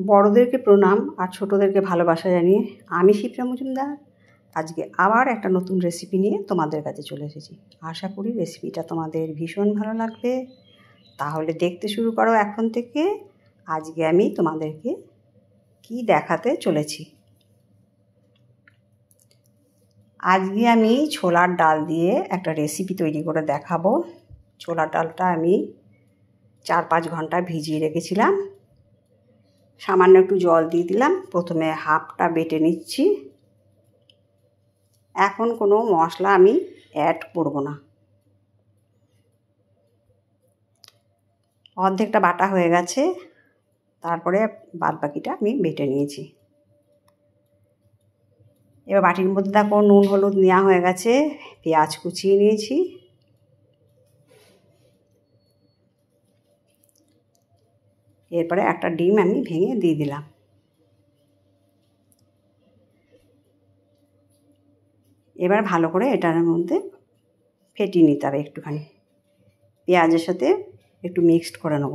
বড়দেরকে প্রণাম আর ছোটদেরকে ভালোবাসা জানিয়ে আমি শিপ্রা মজুমদার আজকে আবার একটা নতুন রেসিপি নিয়ে তোমাদের কাছে চলে এসেছি। আশা করি রেসিপিটা তোমাদের ভীষণ ভালো লাগবে। তাহলে দেখতে শুরু করো এখন থেকে। আজকে আমি তোমাদেরকে কি দেখাতে চলেছি। আজকে আমি ছোলার ডাল দিয়ে একটা রেসিপি তৈরি করে দেখাবো। ছোলার ডালটা আমি 4-5 ঘন্টা ভিজিয়ে রেখেছিলাম। সামান্য একটু জল দিয়ে দিলাম। প্রথমে হাফটা বেটে নিচ্ছি। এখন কোনো মশলা আমি অ্যাড করব না। অর্ধেকটা বাটা হয়ে গেছে, তারপরে বাদবাকিটা আমি বেটে নিয়েছি। এবার বাটির মধ্যে দেখো নুন হলুদ নেওয়া হয়ে গেছে, পেঁয়াজ কুচিয়ে নিয়েছি, এরপরে একটা ডিম আমি ভেঙে দিয়ে দিলাম। এবার ভালো করে এটার মধ্যে ফেটিয়ে নিতে হবে একটুখানি, পেঁয়াজের সাথে একটু মিক্সড করে নেব।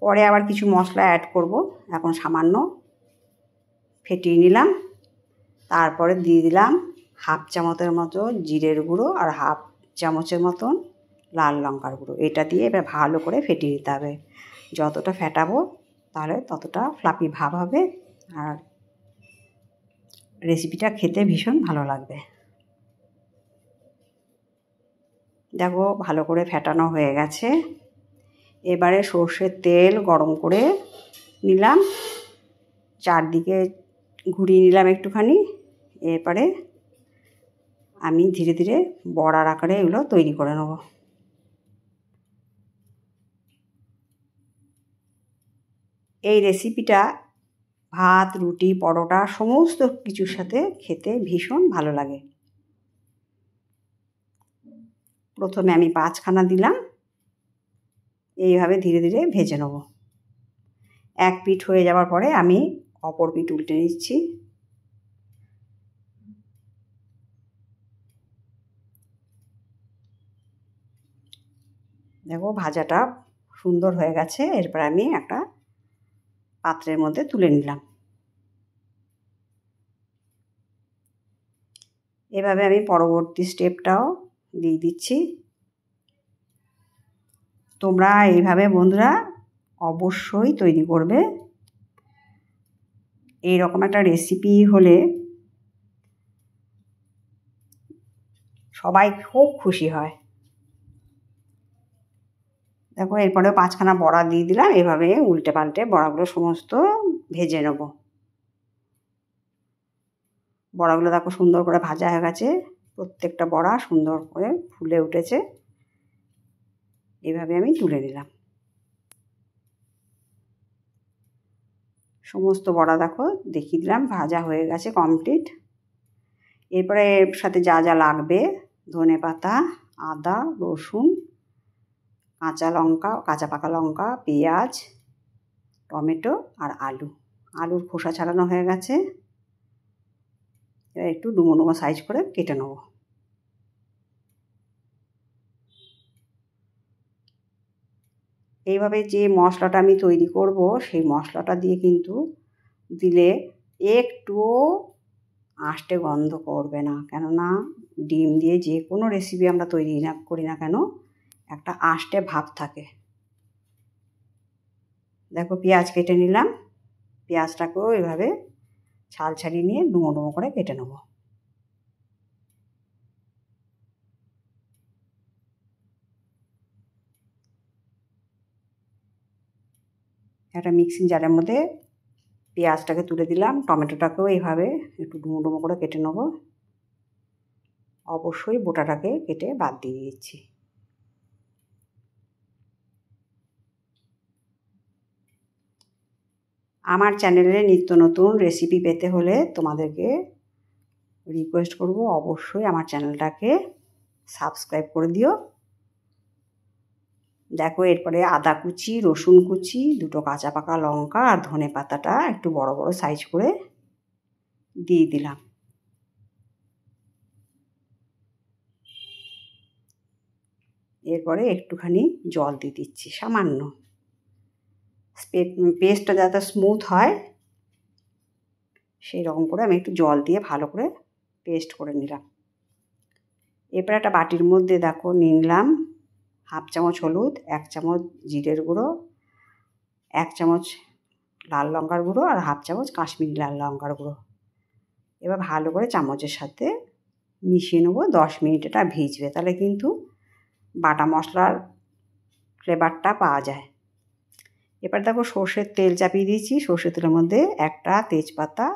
পরে আবার কিছু মশলা অ্যাড করব। এখন সামান্য ফেটিয়ে নিলাম। তারপরে দিয়ে দিলাম হাফ চামচের মতো জিরের গুঁড়ো আর হাফ চামচের মতন লাল লঙ্কার গুঁড়ো। এটা দিয়ে এবার ভালো করে ফেটিয়ে নিতে হবে। যতটা ফেটাবো তাহলে ততটা ফ্লাফি ভাব হবে আর রেসিপিটা খেতে ভীষণ ভালো লাগবে। দেখো ভালো করে ফেটানো হয়ে গেছে। এবারে সর্ষের তেল গরম করে নিলাম, চারদিকে ঘুরিয়ে নিলাম একটুখানি। এরপরে আমি ধীরে ধীরে বড়ার আকারে এগুলো তৈরি করে নেব। এই রেসিপিটা ভাত, রুটি, পরোটা সমস্ত কিছুর সাথে খেতে ভীষণ ভালো লাগে। প্রথমে আমি 5খানা দিলাম, এইভাবে ধীরে ধীরে ভেজে নেব। এক পিঠ হয়ে যাওয়ার পরে আমি অপর পিঠ উল্টে নিচ্ছি। দেখো ভাজাটা সুন্দর হয়ে গেছে। এরপর আমি একটা পাত্রের মধ্যে তুলে নিলাম। এভাবে আমি পরবর্তী স্টেপটাও দিয়ে দিচ্ছি। তোমরা এইভাবে বন্ধুরা অবশ্যই তৈরি করবে। এইরকম একটা রেসিপি হলে সবাই খুব খুশি হয়। দেখো এরপরেও 5খানা বড়া দিয়ে দিলাম। এভাবে উল্টে পাল্টে বড়াগুলো সমস্ত ভেজে নেব। বড়াগুলো দেখো সুন্দর করে ভাজা হয়ে গেছে। প্রত্যেকটা বড়া সুন্দর করে ফুলে উঠেছে। এভাবে আমি তুলে নিলাম। সমস্ত বড়া দেখো দেখিয়ে দিলাম ভাজা হয়ে গেছে কমপ্লিট। এরপরে এর সাথে যা যা লাগবে, ধনেপাতা, আদা, রসুন, কাঁচা লঙ্কা, কাঁচা পাকা লঙ্কা, পেঁয়াজ, টমেটো আর আলুর খোসা ছাড়ানো হয়ে গেছে। এবার একটু ডুমো ডুমো সাইজ করে কেটে নেব। এইভাবে যে মশলাটা আমি তৈরি করব সেই মশলাটা দিয়ে কিন্তু দিলে একটুও আষ্টে গন্ধ করবে না। কেননা ডিম দিয়ে যে কোনো রেসিপি আমরা তৈরি করি না কেন একটা আষ্টে ভাব থাকে। দেখো পেঁয়াজ কেটে নিলাম। পেঁয়াজটাকেও এভাবে ছাল ছাড়িয়ে নিয়ে ডুমো ডুমো করে কেটে নেব। একটা মিক্সিং জারের মধ্যে পেঁয়াজটাকে তুলে দিলাম। টমেটোটাকেও এইভাবে একটু ডুমো ডুমো করে কেটে নেব। অবশ্যই বোটাটাকে কেটে বাদ দিয়ে দিচ্ছি। আমার চ্যানেলে নিত্য নতুন রেসিপি পেতে হলে তোমাদেরকে রিকোয়েস্ট করব অবশ্যই আমার চ্যানেলটাকে সাবস্ক্রাইব করে দিও। দেখো এরপরে আদা কুচি, রসুন কুচি, 2টো কাঁচা পাকা লঙ্কা আর ধনে পাতাটা একটু বড় বড় সাইজ করে দিয়ে দিলাম। এরপরে একটুখানি জল দিয়ে দিচ্ছি সামান্য। পেস্টটা যাতে স্মুথ হয় সেই রকম করে আমি একটু জল দিয়ে ভালো করে পেস্ট করে নিলাম। এরপর একটা বাটির মধ্যে দেখো নিলাম 1/2 চামচ হলুদ, 1 চামচ জিরের গুঁড়ো, 1 চামচ লাল লঙ্কার গুঁড়ো আর 1/2 চামচ কাশ্মীরি লাল লঙ্কার গুঁড়ো। এবার ভালো করে চামচের সাথে মিশিয়ে নেবো। 10 মিনিট এটা ভিজবে, তাহলে কিন্তু বাটা মশলার ফ্লেভারটা পাওয়া যায়। এবার দেখো সর্ষের তেল চাপিয়ে দিয়েছি। সর্ষের তেলের মধ্যে একটা তেজপাতা,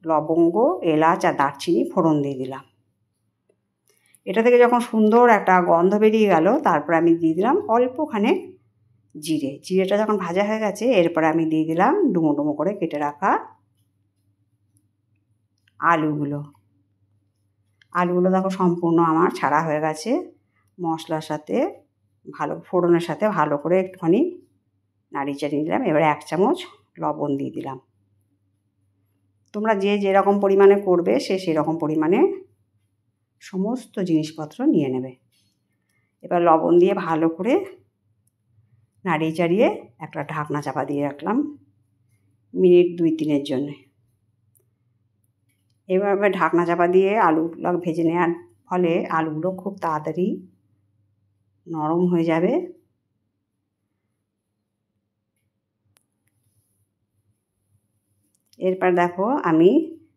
লবঙ্গ, এলাচ আর দারচিনি ফোড়ন দিয়ে দিলাম। এটা থেকে যখন সুন্দর একটা গন্ধ বেরিয়ে গেল, তারপর আমি দিয়ে দিলাম অল্পখানে জিরে। জিরেটা যখন ভাজা হয়ে গেছে, এরপরে আমি দিয়ে দিলাম ডুমো ডুমো করে কেটে রাখা আলুগুলো। আলুগুলো দেখো সম্পূর্ণ আমার ছাড়া হয়ে গেছে। মশলার সাথে ফোড়নের সাথে ভালো করে একটুখানি নাড়িয়ে চাড়িয়ে দিলাম। এবারে 1 চামচ লবণ দিয়ে দিলাম। তোমরা যে যেরকম পরিমাণে করবে সেরকম পরিমাণে সমস্ত জিনিসপত্র নিয়ে নেবে। এবার লবণ দিয়ে ভালো করে নাড়িয়ে চাড়িয়ে একটা ঢাকনা চাপা দিয়ে রাখলাম মিনিট 2-3-এর জন্যে। এভাবে ঢাকনা চাপা দিয়ে আলুগুলো ভেজে নেওয়ার ফলে আলুগুলো খুব তাড়াতাড়ি নরম হয়ে যাবে। এরপর দেখো আমি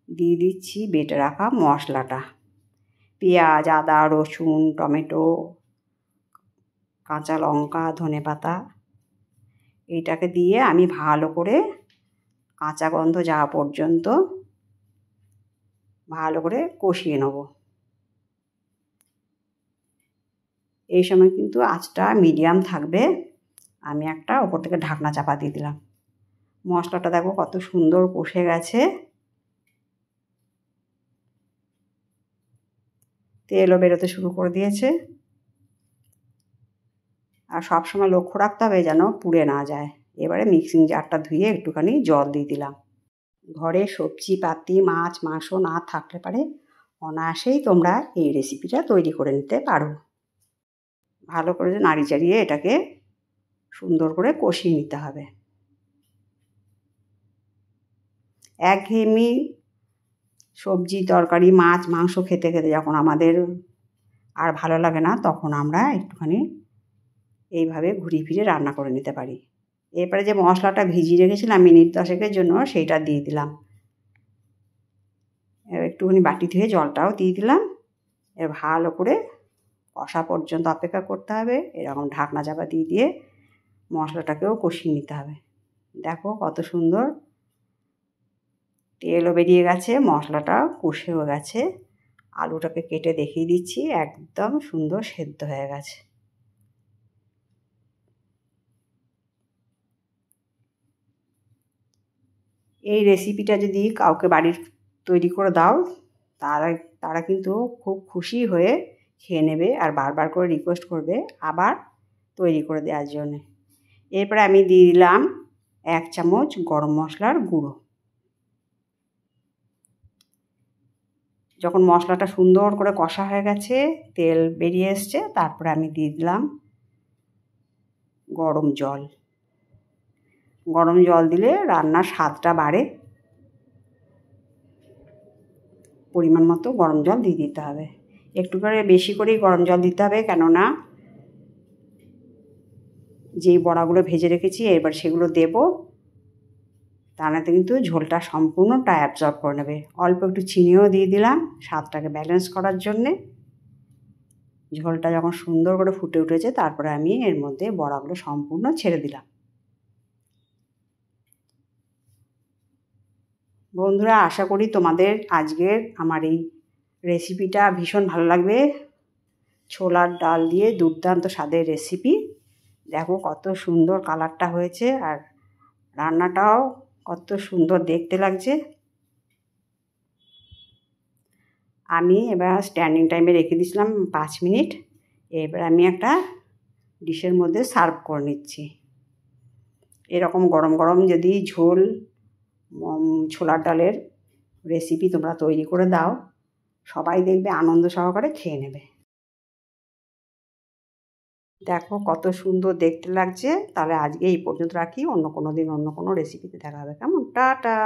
দিয়ে দিচ্ছি বেটে রাখা মশলাটা। পেঁয়াজ, আদা, রসুন, টমেটো, কাঁচা লঙ্কা, ধনেপাতা এইটাকে দিয়ে আমি ভালো করে কাঁচা গন্ধ যাওয়া পর্যন্ত ভালো করে কষিয়ে নেব। এই সময় কিন্তু আঁচটা মিডিয়াম থাকবে। আমি একটা ওপর থেকে ঢাকনা চাপা দিয়ে দিলাম। মশলাটা দেখো কত সুন্দর কষে গেছে। তেলও বেরোতে শুরু করে দিয়েছে। আর সবসময় লক্ষ্য রাখতে হবে যেন পুড়ে না যায়। এবারে মিক্সিং জারটা ধুয়ে একটুখানি জল দিয়ে দিলাম। ঘরে সবজিপাতি মাছ মাংস না থাকলে পারে অনায়াসেই তোমরা এই রেসিপিটা তৈরি করে নিতে পারো। ভালো করে নাড়ি চাড়িয়ে এটাকে সুন্দর করে কষিয়ে নিতে হবে। একঘেয়েমি সবজি তরকারি মাছ মাংস খেতে খেতে যখন আমাদের আর ভালো লাগে না, তখন আমরা একটুখানি এইভাবে ঘুরিয়ে ফিরে রান্না করে নিতে পারি। এরপরে যে মশলাটা ভিজিয়ে রেখেছিলাম মিনিট 10-এর জন্য, সেইটা দিয়ে দিলাম। একটুখানি বাটি ধুয়ে জলটাও দিয়ে দিলাম। এবার ভালো করে কষা পর্যন্ত অপেক্ষা করতে হবে। এরকম ঢাকনা চাপা দিয়ে দিয়ে মশলাটাকেও কষিয়ে নিতে হবে। দেখো কত সুন্দর তেলও বেরিয়ে গেছে, মশলাটা কষেও গেছে। আলুটাকে কেটে দেখিয়ে দিচ্ছি, একদম সুন্দর সেদ্ধ হয়ে গেছে। এই রেসিপিটা যদি কাউকে বাড়ির তৈরি করে দাও, তারা কিন্তু খুব খুশি হয়ে খেয়ে নেবে আর বারবার করে রিকোয়েস্ট করবে আবার তৈরি করে দেওয়ার জন্যে। এরপরে আমি দিয়ে দিলাম 1 চামচ গরম মশলার গুঁড়ো। যখন মশলাটা সুন্দর করে কষা হয়ে গেছে, তেল বেরিয়ে এসছে, তারপরে আমি দিয়ে দিলাম গরম জল। গরম জল দিলে রান্নার স্বাদটা বাড়ে। পরিমাণ মতো গরম জল দিয়ে দিতে হবে। একটু করে বেশি করেই গরম জল দিতে হবে, কেননা যেই বড়াগুলো ভেজে রেখেছি এবার সেগুলো দেবো, তাহলে কিন্তু ঝোলটা সম্পূর্ণটা অ্যাবজর্ব করে নেবে। অল্প একটু চিনিও দিয়ে দিলাম স্বাদটাকে ব্যালেন্স করার জন্যে। ঝোলটা যখন সুন্দর করে ফুটে উঠেছে, তারপরে আমি এর মধ্যে বড়াগুলো সম্পূর্ণ ছেড়ে দিলাম। বন্ধুরা, আশা করি তোমাদের আজকের আমার এই রেসিপিটা ভীষণ ভালো লাগবে। ছোলার ডাল দিয়ে দুর্দান্ত স্বাদের রেসিপি। দেখো কত সুন্দর কালারটা হয়েছে আর রান্নাটাও কত সুন্দর দেখতে লাগছে। আমি এবার স্ট্যান্ডিং টাইমে রেখে দিয়েছিলাম 5 মিনিট। এবার আমি একটা ডিশের মধ্যে সার্ভ করে নিচ্ছি। এরকম গরম গরম যদি ঝোল ছোলার ডালের রেসিপি তোমরা তৈরি করে দাও, সবাই দেখবে আনন্দ সহকারে খেয়ে নেবে। দেখো কত সুন্দর দেখতে লাগছে। তাহলে আজকে এই পর্যন্ত রাখি, অন্য কোনো দিন অন্য কোনো রেসিপিতে দেখা হবে, কেমন? টাটা।